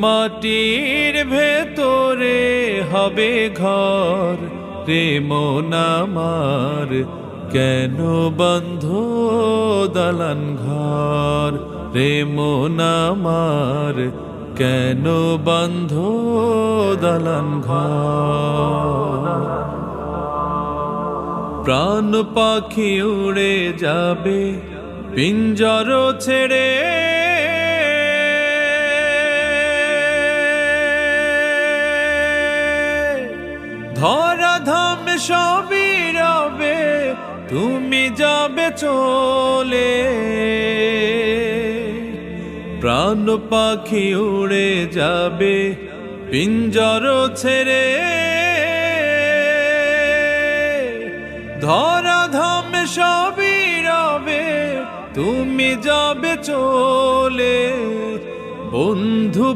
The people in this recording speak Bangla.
মাটির ভেতরে হবে ঘর রে মন আমার, কেন বন্ধ দালান ঘর রে মন আমার, কেন বন্ধ দালান ঘর। প্রাণ পাখি উড়ে যাবে পিঞ্জর ছেড়ে, ধরাধাম সবই রবে তুমি যাবে চলে। প্রাণ পাখি উড়ে যাবে পিঞ্জর ছেড়ে, ধরাধাম সবই রবে তুমি যাবে চলে। বন্ধু